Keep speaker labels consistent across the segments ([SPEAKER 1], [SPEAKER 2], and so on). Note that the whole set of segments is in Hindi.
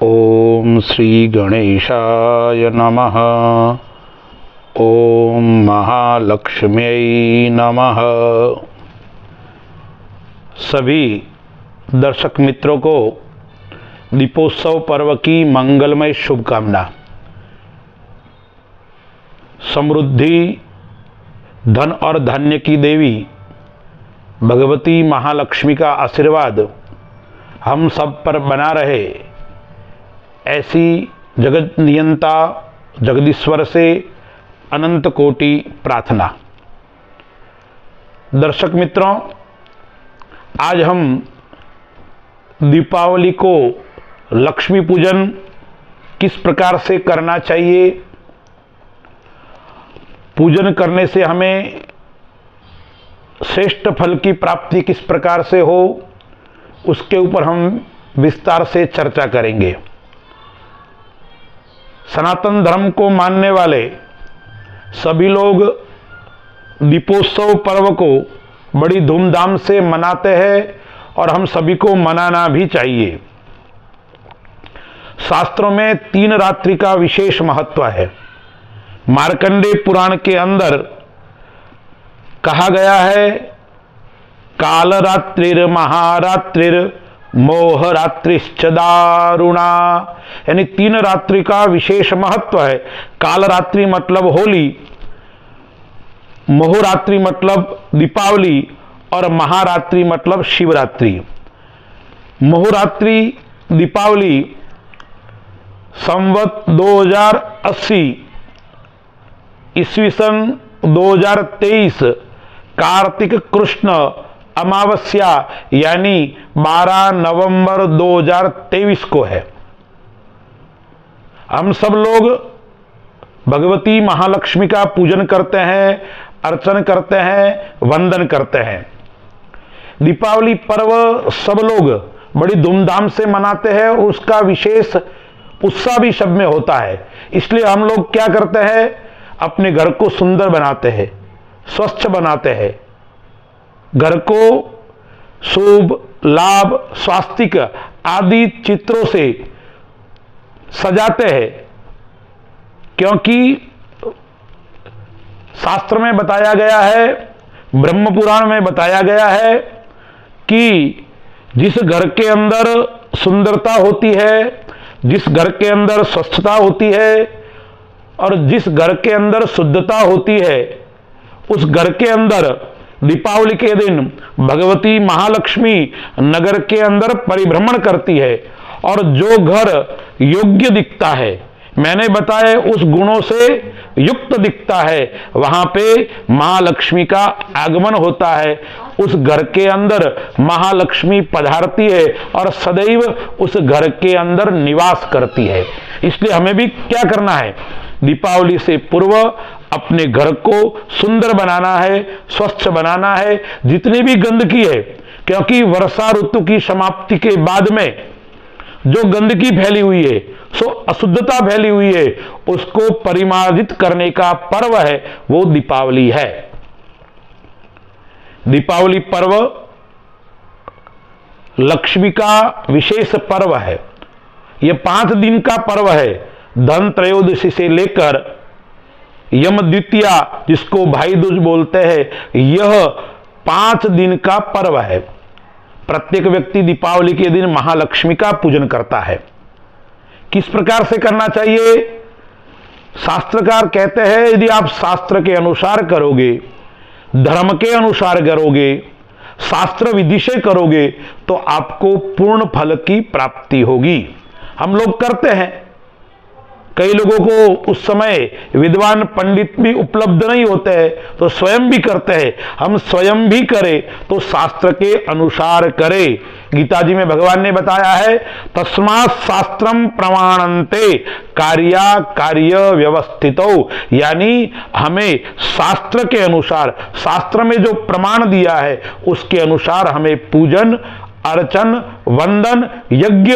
[SPEAKER 1] ओम श्री गणेशाय नमः। ओम महालक्ष्म्यै नमः। सभी दर्शक मित्रों को दीपोत्सव पर्व की मंगलमय शुभकामना। समृद्धि, धन और धान्य की देवी भगवती महालक्ष्मी का आशीर्वाद हम सब पर बना रहे, ऐसी जगत नियंता जगदीश्वर से अनंत कोटि प्रार्थना। दर्शक मित्रों, आज हम दीपावली को लक्ष्मी पूजन किस प्रकार से करना चाहिए, पूजन करने से हमें श्रेष्ठ फल की प्राप्ति किस प्रकार से हो, उसके ऊपर हम विस्तार से चर्चा करेंगे। सनातन धर्म को मानने वाले सभी लोग दीपोत्सव पर्व को बड़ी धूमधाम से मनाते हैं और हम सभी को मनाना भी चाहिए। शास्त्रों में 3 रात्रि का विशेष महत्व है। मार्कंडेय पुराण के अंदर कहा गया है, काल रात्रिर महारात्रिर मोह रात्रिश्च दारुणा, यानी 3 रात्रि का विशेष महत्व है। काल रात्रि मतलब होली, मोहरात्रि मतलब दीपावली और महारात्रि मतलब शिवरात्रि। मोहरात्रि दीपावली संवत 2080 ईस्वी सन 2023 कार्तिक कृष्ण अमावस्या यानी 12 नवंबर 2023 को है। हम सब लोग भगवती महालक्ष्मी का पूजन करते हैं, अर्चन करते हैं, वंदन करते हैं। दीपावली पर्व सब लोग बड़ी धूमधाम से मनाते हैं और उसका विशेष उत्साह भी सब में होता है। इसलिए हम लोग क्या करते हैं, अपने घर को सुंदर बनाते हैं, स्वच्छ बनाते हैं, घर को शुभ, लाभ, स्वास्तिक आदि चित्रों से सजाते हैं, क्योंकि शास्त्र में बताया गया है, ब्रह्म पुराण में बताया गया है कि जिस घर के अंदर सुंदरता होती है, जिस घर के अंदर स्वच्छता होती है और जिस घर के अंदर शुद्धता होती है, उस घर के अंदर दीपावली के दिन भगवती महालक्ष्मी नगर के अंदर परिभ्रमण करती है और जो घर योग्य दिखता है, मैंने बताया उस गुणों से युक्त दिखता है, वहां पे महालक्ष्मी का आगमन होता है। उस घर के अंदर महालक्ष्मी पधारती है और सदैव उस घर के अंदर निवास करती है। इसलिए हमें भी क्या करना है, दीपावली से पूर्व अपने घर को सुंदर बनाना है, स्वच्छ बनाना है, जितनी भी गंदगी है, क्योंकि वर्षा ऋतु की समाप्ति के बाद में जो गंदगी फैली हुई है, सो अशुद्धता फैली हुई है, उसको परिमार्जित करने का पर्व है, वो दीपावली है। दीपावली पर्व लक्ष्मी का विशेष पर्व है। यह 5 दिन का पर्व है। धन त्रयोदशी से लेकर यम द्वितीया, जिसको भाई दूज बोलते हैं, यह 5 दिन का पर्व है। प्रत्येक व्यक्ति दीपावली के दिन महालक्ष्मी का पूजन करता है। किस प्रकार से करना चाहिए, शास्त्रकार कहते हैं, यदि आप शास्त्र के अनुसार करोगे, धर्म के अनुसार करोगे, शास्त्र विधि से करोगे, तो आपको पूर्ण फल की प्राप्ति होगी। हम लोग करते हैं, कई लोगों को उस समय विद्वान पंडित भी उपलब्ध नहीं होते हैं, तो स्वयं भी करते हैं। हम स्वयं भी करें तो शास्त्र के अनुसार करें। गीता जी में भगवान ने बताया है, तस्मात् शास्त्रम प्रमाणन्ते कार्या कार्य व्यवस्थितो, यानी हमें शास्त्र के अनुसार, शास्त्र में जो प्रमाण दिया है उसके अनुसार हमें पूजन, अर्चन, वंदन, यज्ञ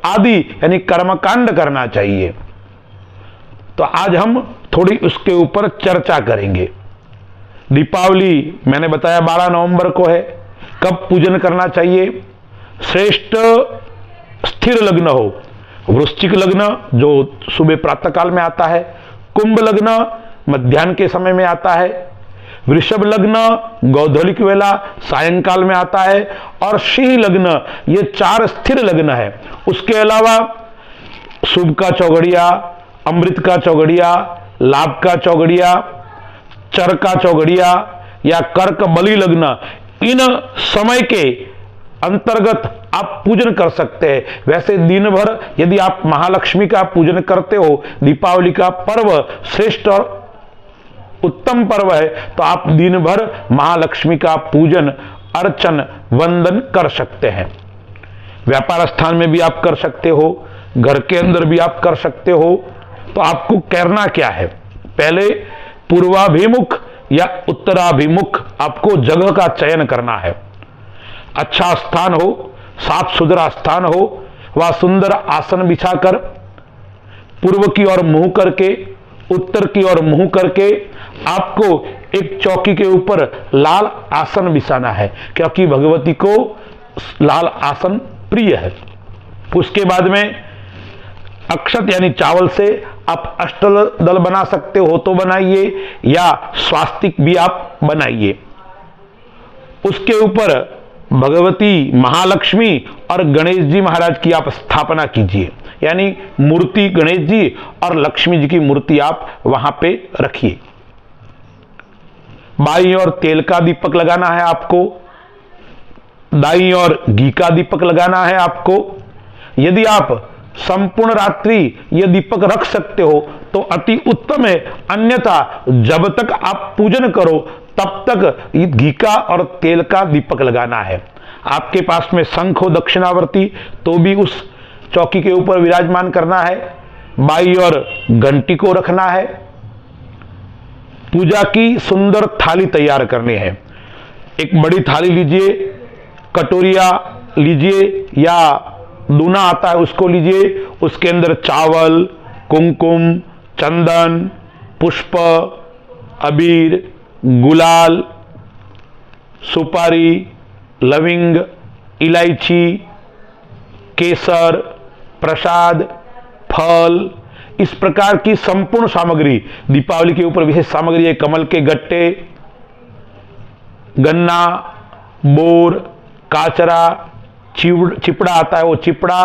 [SPEAKER 1] आदि यानी कर्मकांड करना चाहिए। तो आज हम थोड़ी उसके ऊपर चर्चा करेंगे। दीपावली मैंने बताया 12 नवंबर को है। कब पूजन करना चाहिए? श्रेष्ठ स्थिर लग्न हो, वृश्चिक लग्न जो सुबह प्रातः काल में आता है, कुंभ लग्न मध्याह्न के समय में आता है, वृषभ लग्न गौधलिक वेला सायंकाल में आता है, और सिंह लग्न ये 4 स्थिर लग्न है। उसके अलावा शुभ का चौगड़िया, अमृत का चौगड़िया, लाभ का चौगड़िया, चर का चौगड़िया या कर्क बलि लग्न, इन समय के अंतर्गत आप पूजन कर सकते हैं। वैसे दिन भर यदि आप महालक्ष्मी का पूजन करते हो, दीपावली का पर्व श्रेष्ठ और उत्तम पर्व है, तो आप दिन भर महालक्ष्मी का पूजन अर्चन वंदन कर सकते हैं। व्यापार स्थान में भी आप कर सकते हो, घर के अंदर भी आप कर सकते हो। तो आपको करना क्या है, पहले पूर्वाभिमुख या उत्तराभिमुख आपको जगह का चयन करना है। अच्छा स्थान हो, साफ सुथरा स्थान हो, वह सुंदर आसन बिछाकर पूर्व की ओर मुंह करके, उत्तर की ओर मुंह करके आपको एक चौकी के ऊपर लाल आसन बिछाना है, क्योंकि भगवती को लाल आसन प्रिय है। उसके बाद में अक्षत यानी चावल से आप अष्टदल बना सकते हो तो बनाइए, या स्वास्तिक भी आप बनाइए। उसके ऊपर भगवती महालक्ष्मी और गणेश जी महाराज की आप स्थापना कीजिए, यानी मूर्ति गणेश जी और लक्ष्मी जी की मूर्ति आप वहां पे रखिए। बाईं ओर तेल का दीपक लगाना है आपको, दाईं ओर घी का दीपक लगाना है आपको। यदि आप संपूर्ण रात्रि यह दीपक रख सकते हो तो अति उत्तम है, अन्यथा जब तक आप पूजन करो तब तक घी का और तेल का दीपक लगाना है। आपके पास में शंख हो दक्षिणावर्ती तो भी उस चौकी के ऊपर विराजमान करना है। बाईं ओर घंटी को रखना है। पूजा की सुंदर थाली तैयार करनी है। एक बड़ी थाली लीजिए, कटोरिया लीजिए या दूना आता है उसको लीजिए। उसके अंदर चावल, कुमकुम, चंदन, पुष्प, अबीर, गुलाल, सुपारी, लविंग, इलायची, केसर, प्रसाद, फल, इस प्रकार की संपूर्ण सामग्री, दीपावली के ऊपर विशेष सामग्री है। कमल के गट्टे, गन्ना, बोर, काचरा, चिपड़ा आता है वो चिपड़ा,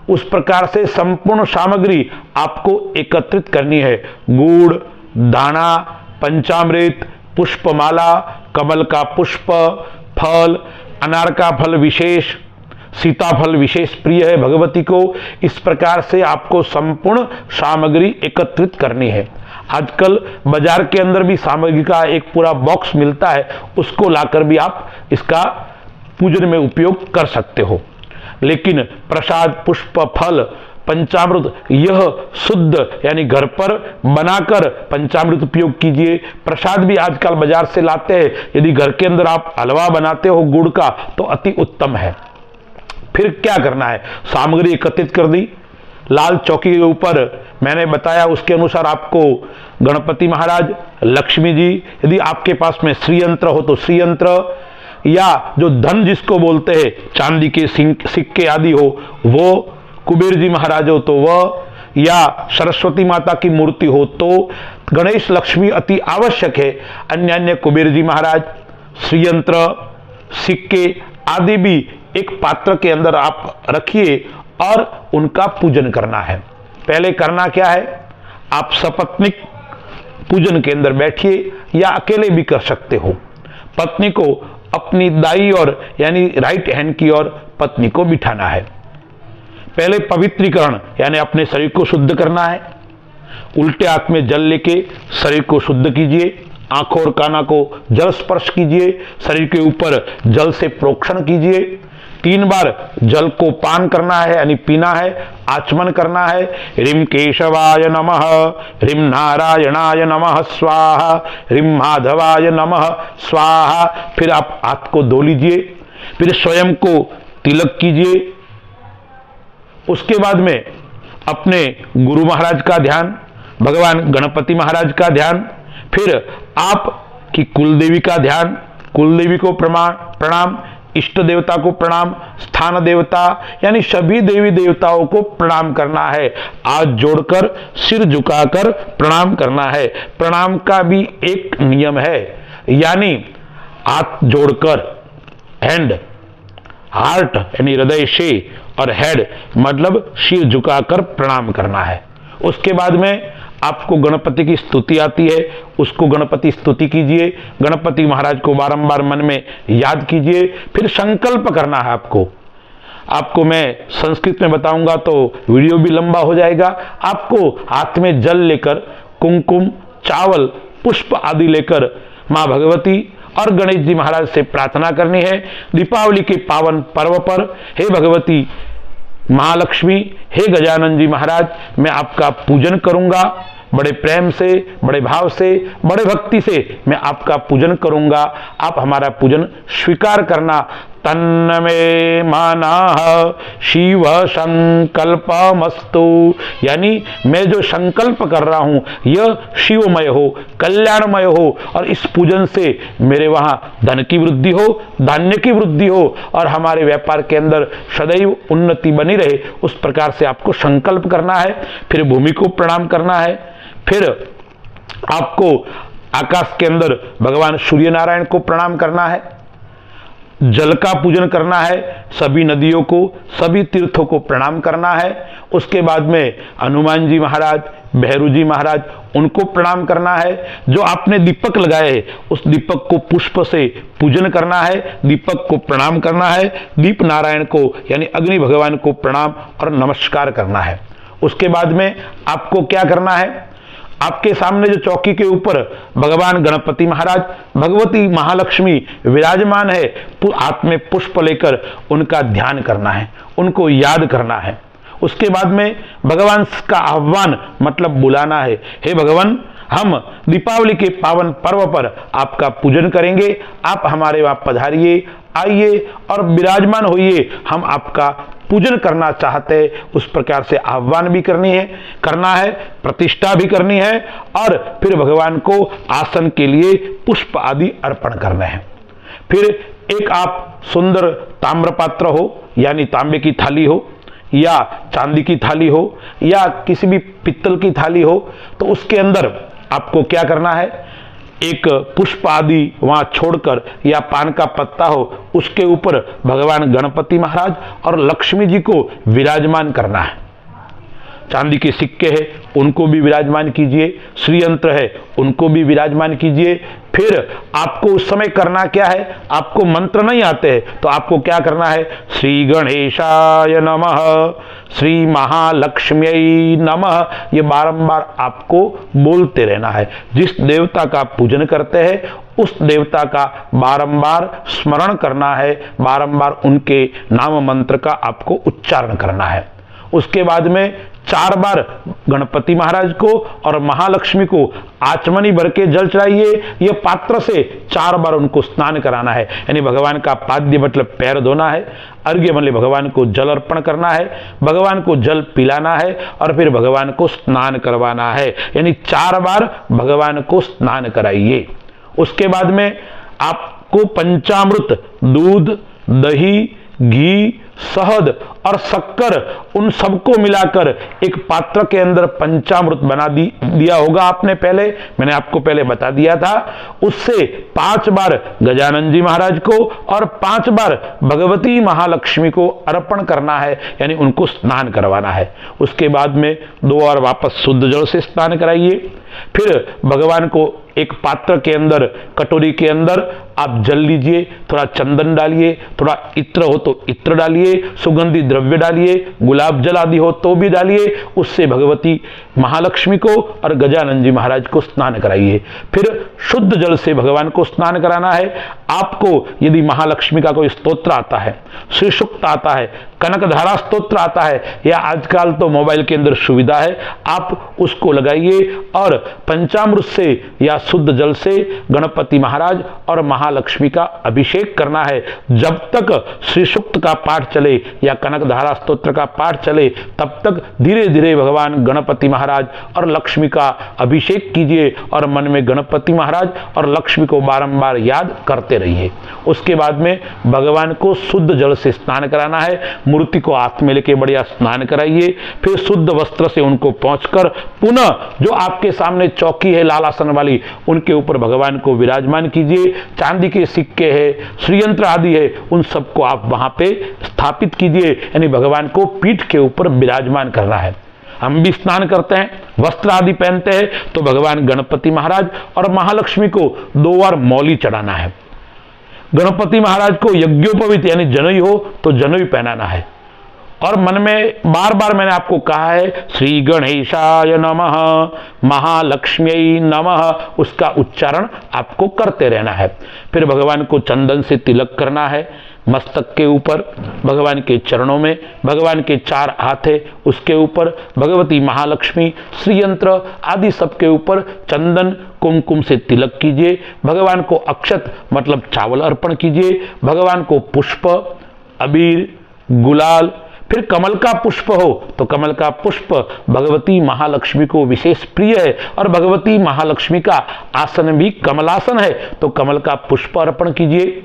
[SPEAKER 1] उस प्रकार से संपूर्ण सामग्री आपको एकत्रित करनी है। गुड़, दाना, पंचामृत, पुष्पमाला, कमल का पुष्प, फल, अनार का फल विशेष, सीताफल विशेष प्रिय है भगवती को। इस प्रकार से आपको संपूर्ण सामग्री एकत्रित करनी है। आजकल बाजार के अंदर भी सामग्री का एक पूरा बॉक्स मिलता है, उसको लाकर भी आप इसका पूजन में उपयोग कर सकते हो। लेकिन प्रसाद, पुष्प, फल, पंचामृत यह शुद्ध यानी घर पर बनाकर पंचामृत उपयोग कीजिए। प्रसाद भी आजकल बाजार से लाते हैं, यदि घर के अंदर आप हलवा बनाते हो गुड़ का तो अति उत्तम है। फिर क्या करना है, सामग्री एकत्रित कर दी, लाल चौकी के ऊपर मैंने बताया उसके अनुसार आपको गणपति महाराज, लक्ष्मी जी, यदि आपके पास में श्रीयंत्र हो तो श्रीयंत्र, या जो धन जिसको बोलते हैं चांदी के सिक्के आदि हो वो, कुबेर जी महाराज हो तो वह, या सरस्वती माता की मूर्ति हो तो गणेश लक्ष्मी अति आवश्यक है। अन्य अन्य कुबेर जी महाराज, श्रीयंत्र, सिक्के आदि भी एक पात्र के अंदर आप रखिए और उनका पूजन करना है। पहले करना क्या है, आप सपत्नीक पूजन के अंदर बैठिए या अकेले भी कर सकते हो। पत्नी को अपनी दाई ओर यानी राइट हैंड की ओर पत्नी को बिठाना है। पहले पवित्रीकरण यानी अपने शरीर को शुद्ध करना है। उल्टे हाथ में जल लेके शरीर को शुद्ध कीजिए, आंखों और कानों को जल स्पर्श कीजिए, शरीर के ऊपर जल से प्रोक्षण कीजिए। 3 बार जल को पान करना है यानी पीना है, आचमन करना है। ह्रीं केशवाय नमः, ह्रीं नारायणाय नमः स्वाहा, ह्रीं माधवाय नमः स्वाहा। फिर आप हाथ को धो लीजिए, फिर स्वयं को तिलक कीजिए। उसके बाद में अपने गुरु महाराज का ध्यान, भगवान गणपति महाराज का ध्यान, फिर आप की कुलदेवी का ध्यान, कुलदेवी को प्रणाम, इष्ट देवता को प्रणाम, स्थान देवता यानी सभी देवी देवताओं को प्रणाम करना है। हाथ जोड़कर सिर झुकाकर प्रणाम करना है। प्रणाम का भी एक नियम है, यानी हाथ जोड़कर, हैंड, हार्ट यानी हृदय से, और हेड मतलब सिर झुकाकर प्रणाम करना है। उसके बाद में आपको गणपति की स्तुति आती है, उसको गणपति स्तुति कीजिए। गणपति महाराज को बारंबार मन में याद कीजिए। फिर संकल्प करना है आपको मैं संस्कृत में बताऊंगा तो वीडियो भी लंबा हो जाएगा। आपको हाथ में जल लेकर, कुमकुम, चावल, पुष्प आदि लेकर मां भगवती और गणेश जी महाराज से प्रार्थना करनी है। दीपावली के पावन पर्व पर हे भगवती महालक्ष्मी, हे गजानन जी महाराज, मैं आपका पूजन करूंगा। बड़े प्रेम से, बड़े भाव से, बड़े भक्ति से मैं आपका पूजन करूंगा। आप हमारा पूजन स्वीकार करना। तन्मे मानः शिव संकल्पमस्तु, यानी मैं जो संकल्प कर रहा हूं यह शिवमय हो, कल्याणमय हो, और इस पूजन से मेरे वहां धन की वृद्धि हो, धान्य की वृद्धि हो, और हमारे व्यापार के अंदर सदैव उन्नति बनी रहे। उस प्रकार से आपको संकल्प करना है। फिर भूमि को प्रणाम करना है। फिर आपको आकाश के अंदर भगवान सूर्य नारायण को प्रणाम करना है। जल का पूजन करना है। सभी नदियों को, सभी तीर्थों को प्रणाम करना है। उसके बाद में हनुमान जी महाराज, भैरू जी महाराज, उनको प्रणाम करना है। जो आपने दीपक लगाए हैं उस दीपक को पुष्प से पूजन करना है, दीपक को प्रणाम करना है। दीप नारायण को यानी अग्नि भगवान को प्रणाम और नमस्कार करना है। उसके बाद में आपको क्या करना है, आपके सामने जो चौकी के ऊपर भगवान गणपति महाराज, भगवती महालक्ष्मी विराजमान है, हाथ में पुष्प लेकर उनका ध्यान करना है, उनको याद करना है। उसके बाद में भगवान का आह्वान मतलब बुलाना है। हे भगवान, हम दीपावली के पावन पर्व पर आपका पूजन करेंगे, आप हमारे वहां पधारिए, आइए और विराजमान होइए। हम आपका पूजन करना चाहते हैं। उस प्रकार से आह्वान भी करना है, प्रतिष्ठा भी करनी है, और फिर भगवान को आसन के लिए पुष्प आदि अर्पण करने हैं। फिर एक आप सुंदर ताम्र पात्र हो, यानी तांबे की थाली हो, या चांदी की थाली हो, या किसी भी पित्तल की थाली हो, तो उसके अंदर आपको क्या करना है, एक पुष्प आदि वहां छोड़कर, या पान का पत्ता हो, उसके ऊपर भगवान गणपति महाराज और लक्ष्मी जी को विराजमान करना है। चांदी के सिक्के हैं उनको भी विराजमान कीजिए, श्रीयंत्र है उनको भी विराजमान कीजिए। फिर आपको उस समय करना क्या है, आपको मंत्र नहीं आते हैं तो आपको क्या करना है, श्री गणेशाय नमः, श्री महालक्ष्म्यै नमः, ये बारंबार आपको बोलते रहना है। जिस देवता का पूजन करते हैं उस देवता का बारंबार स्मरण करना है, बारंबार उनके नाम मंत्र का आपको उच्चारण करना है। उसके बाद में 4 बार गणपति महाराज को और महालक्ष्मी को आचमनी भर के जल चढ़ाइए। यह पात्र से 4 बार उनको स्नान कराना है, यानी भगवान का पाद्य मतलब पैर धोना है, अर्घ्य मतलब भगवान को जल अर्पण करना है, भगवान को जल पिलाना है, और फिर भगवान को स्नान करवाना है, यानी 4 बार भगवान को स्नान कराइए। उसके बाद में आपको पंचामृत, दूध, दही, घी, शहद और शक्कर, उन सबको मिलाकर एक पात्र के अंदर पंचामृत बना दिया होगा आपने पहले, मैंने आपको पहले बता दिया था। उससे 5 बार गजानन जी महाराज को और 5 बार भगवती महालक्ष्मी को अर्पण करना है, यानी उनको स्नान करवाना है। उसके बाद में 2 और वापस शुद्ध जल से स्नान कराइए। फिर भगवान को एक पात्र के अंदर, कटोरी के अंदर आप जल लीजिए, थोड़ा चंदन डालिए, थोड़ा इत्र हो तो इत्र डालिए, सुगंधी द्रव्य डालिए, गुलाब जल आदि हो तो भी डालिए। उससे भगवती महालक्ष्मी को और गजानन जी महाराज को स्नान कराइए। फिर शुद्ध जल से भगवान को स्नान कराना है। आपको यदि महालक्ष्मी का कोई स्तोत्र आता है, श्री सूक्त आता है, कनकधारा स्तोत्र आता है, या आजकल तो मोबाइल के अंदर सुविधा है, आप उसको लगाइए और पंचामृत से या शुद्ध जल से गणपति महाराज और महालक्ष्मी का अभिषेक करना है। जब तक श्री सूक्त का पाठ चले या कनकधारा स्तोत्र का पाठ चले, तब तक धीरे धीरे भगवान गणपति महाराज और लक्ष्मी का अभिषेक कीजिए और मन में गणपति महाराज और लक्ष्मी को बारंबार याद करते रहिए। उसके बाद में भगवान को शुद्ध जल से स्नान कराना है, मूर्ति को हाथ में लेके बढ़िया स्नान कराइए, फिर शुद्ध वस्त्र से उनको पहुंचकर पुनः जो आपके सामने चौकी है लाल आसन वाली, उनके ऊपर भगवान को विराजमान कीजिए। चांदी के सिक्के है, श्रीयंत्र आदि है, उन सबको आप वहां पे स्थापित कीजिए, यानी भगवान को पीठ के ऊपर विराजमान करना है। हम भी स्नान करते हैं, वस्त्र आदि पहनते हैं, तो भगवान गणपति महाराज और महालक्ष्मी को 2 बार मौली चढ़ाना है। गणपति महाराज को यज्ञोपवीत यानी जनेऊ हो तो जनेऊ पहनाना है, और मन में बार बार मैंने आपको कहा है श्री गणेशाय नमः, महालक्ष्मी नमः, उसका उच्चारण आपको करते रहना है। फिर भगवान को चंदन से तिलक करना है मस्तक के ऊपर, भगवान के चरणों में, भगवान के 4 हाथ है उसके ऊपर, भगवती महालक्ष्मी, श्रीयंत्र आदि सबके ऊपर चंदन कुमकुम से तिलक कीजिए। भगवान को अक्षत मतलब चावल अर्पण कीजिए, भगवान को पुष्प, अबीर, गुलाल, फिर कमल का पुष्प हो तो कमल का पुष्प भगवती महालक्ष्मी को विशेष प्रिय है, और भगवती महालक्ष्मी का आसन भी कमलासन है, तो कमल का पुष्प अर्पण कीजिए।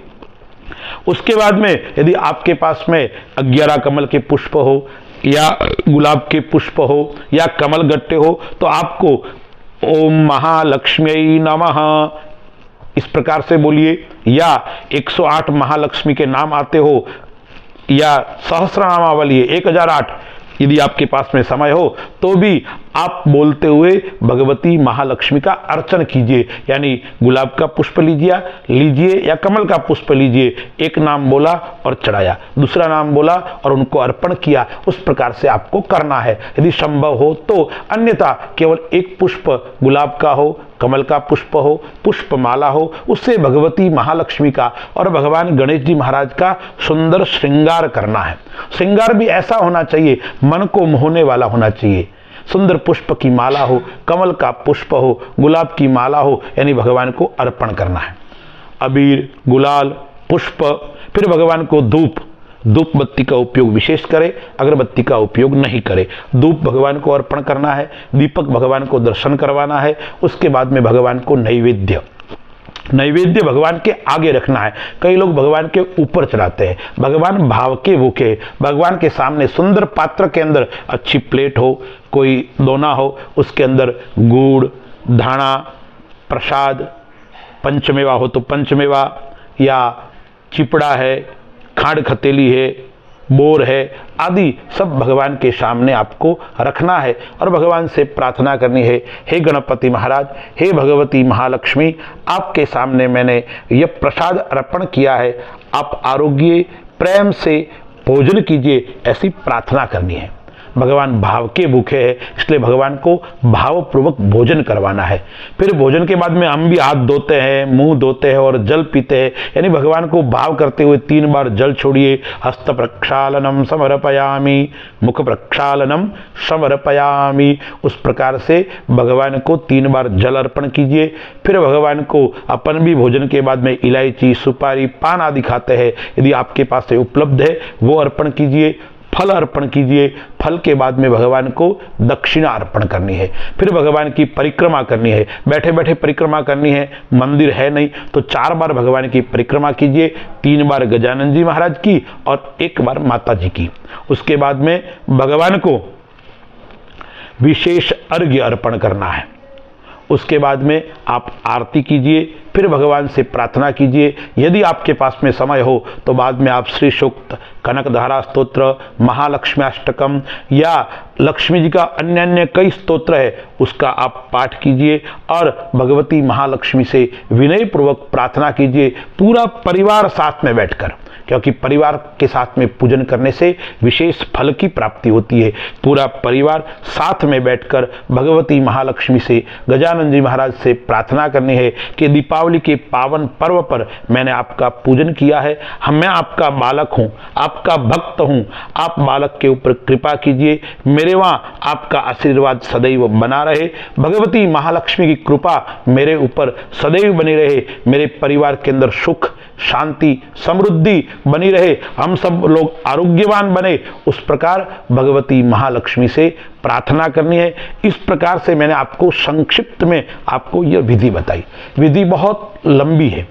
[SPEAKER 1] उसके बाद में यदि आपके पास में 11 कमल के पुष्प हो या गुलाब के पुष्प हो या कमल गट्टे हो, तो आपको ओम महालक्ष्मी नमः इस प्रकार से बोलिए, या 108 महालक्ष्मी के नाम आते हो या सहस्रनामावली 1008 यदि आपके पास में समय हो तो भी आप बोलते हुए भगवती महालक्ष्मी का अर्चन कीजिए, यानी गुलाब का पुष्प लीजिए या कमल का पुष्प लीजिए, एक नाम बोला और चढ़ाया, दूसरा नाम बोला और उनको अर्पण किया, उस प्रकार से आपको करना है यदि संभव हो तो। अन्यथा केवल एक पुष्प गुलाब का हो, कमल का पुष्प हो, पुष्पमाला हो, उससे भगवती महालक्ष्मी का और भगवान गणेश जी महाराज का सुंदर श्रृंगार करना है। श्रृंगार भी ऐसा होना चाहिए, मन को मोहने वाला होना चाहिए। सुंदर पुष्प की माला हो, कमल का पुष्प हो, गुलाब की माला हो, यानी भगवान को अर्पण करना है। अबीर, गुलाल, पुष्प, फिर भगवान को धूप बत्ती का उपयोग विशेष करें, अगरबत्ती का उपयोग नहीं करें। धूप भगवान को अर्पण करना है, दीपक भगवान को दर्शन करवाना है। उसके बाद में भगवान को नैवेद्य भगवान के आगे रखना है। कई लोग भगवान के ऊपर चढ़ाते हैं, भगवान भाव के भूखे, भगवान के सामने सुंदर पात्र के अंदर अच्छी प्लेट हो, कोई दोना हो, उसके अंदर गुड़, धाना, प्रसाद, पंचमेवा हो तो पंचमेवा, या चिपड़ा है, खांड खतेली है, बोर है आदि सब भगवान के सामने आपको रखना है और भगवान से प्रार्थना करनी है, हे गणपति महाराज, हे भगवती महालक्ष्मी, आपके सामने मैंने यह प्रसाद अर्पण किया है, आप आरोग्य प्रेम से भोजन कीजिए, ऐसी प्रार्थना करनी है। भगवान भाव के भूखे हैं, इसलिए भगवान को भावपूर्वक भोजन करवाना है। फिर भोजन के बाद में हम भी हाथ धोते हैं, मुंह धोते हैं और जल पीते हैं, यानी भगवान को भाव करते हुए 3 बार जल छोड़िए। हस्त प्रक्षालनम समर्पयामि, मुख प्रक्षालनम समर्पयामि, उस प्रकार से भगवान को 3 बार जल अर्पण कीजिए। फिर भगवान को अपन भी भोजन के बाद में इलायची, सुपारी, पान आदि खाते हैं, यदि आपके पास से उपलब्ध है वो अर्पण कीजिए। फल अर्पण कीजिए। फल के बाद में भगवान को दक्षिणा अर्पण करनी है। फिर भगवान की परिक्रमा करनी है, बैठे बैठे परिक्रमा करनी है, मंदिर है नहीं तो 4 बार भगवान की परिक्रमा कीजिए, 3 बार गजानन जी महाराज की और 1 बार माता जी की। उसके बाद में भगवान को विशेष अर्घ्य अर्पण करना है। उसके बाद में आप आरती कीजिए, फिर भगवान से प्रार्थना कीजिए। यदि आपके पास में समय हो तो बाद में आप श्री सूक्त, कनकधारा स्तोत्र, महालक्ष्मी अष्टकम या लक्ष्मी जी का अन्य कई स्तोत्र है उसका आप पाठ कीजिए और भगवती महालक्ष्मी से विनय पूर्वक प्रार्थना कीजिए, पूरा परिवार साथ में बैठकर, क्योंकि परिवार के साथ में पूजन करने से विशेष फल की प्राप्ति होती है। पूरा परिवार साथ में बैठकर भगवती महालक्ष्मी से, गजानन जी महाराज से प्रार्थना करनी है कि दीपावली दीपावली के पावन पर्व पर मैंने आपका पूजन किया है। मैं आपका बालक हूँ, आपका भक्त हूँ। आप बालक के ऊपर कृपा कीजिए, मेरे वहाँ आपका आशीर्वाद सदैव बना रहे। भगवती महालक्ष्मी की कृपा मेरे ऊपर सदैव बनी रहे, मेरे परिवार के अंदर सुख शांति समृद्धि बनी रहे, हम सब लोग आरोग्यवान बने, उस प्रकार भगवती महालक्ष्मी से प्रार्थना करनी है। इस प्रकार से मैंने आपको संक्षिप्त में आपको यह विधि बताई। विधि बहुत लंबी है,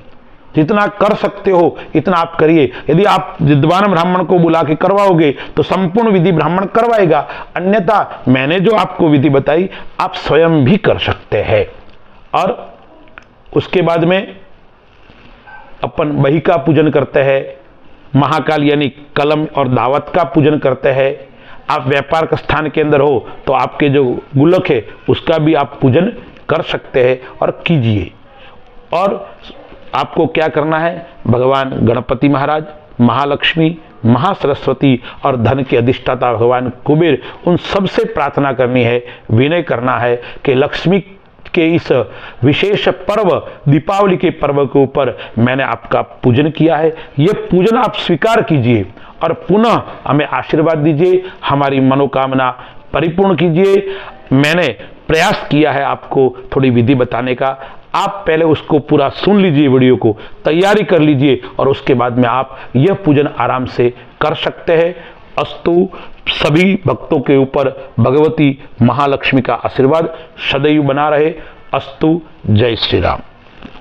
[SPEAKER 1] जितना कर सकते हो इतना आप करिए। यदि आप विद्वान ब्राह्मण को बुला के करवाओगे तो संपूर्ण विधि ब्राह्मण करवाएगा, अन्यथा मैंने जो आपको विधि बताई आप स्वयं भी कर सकते हैं। और उसके बाद में अपन बही का पूजन करते हैं, महाकाल यानी कलम और दावत का पूजन करते हैं। आप व्यापार के स्थान के अंदर हो तो आपके जो गुलक है उसका भी आप पूजन कर सकते हैं और कीजिए। और आपको क्या करना है, भगवान गणपति महाराज, महालक्ष्मी, महासरस्वती और धन के अधिष्ठाता भगवान कुबेर, उन सबसे प्रार्थना करनी है, विनय करना है कि लक्ष्मी के इस विशेष पर्व दीपावली के पर्व के ऊपर मैंने आपका पूजन किया है, यह पूजन आप स्वीकार कीजिए और पुनः हमें आशीर्वाद दीजिए, हमारी मनोकामना परिपूर्ण कीजिए। मैंने प्रयास किया है आपको थोड़ी विधि बताने का, आप पहले उसको पूरा सुन लीजिए, वीडियो को तैयारी कर लीजिए और उसके बाद में आप यह पूजन आराम से कर सकते हैं। अस्तु, सभी भक्तों के ऊपर भगवती महालक्ष्मी का आशीर्वाद सदैव बना रहे। अस्तु, जय श्री राम।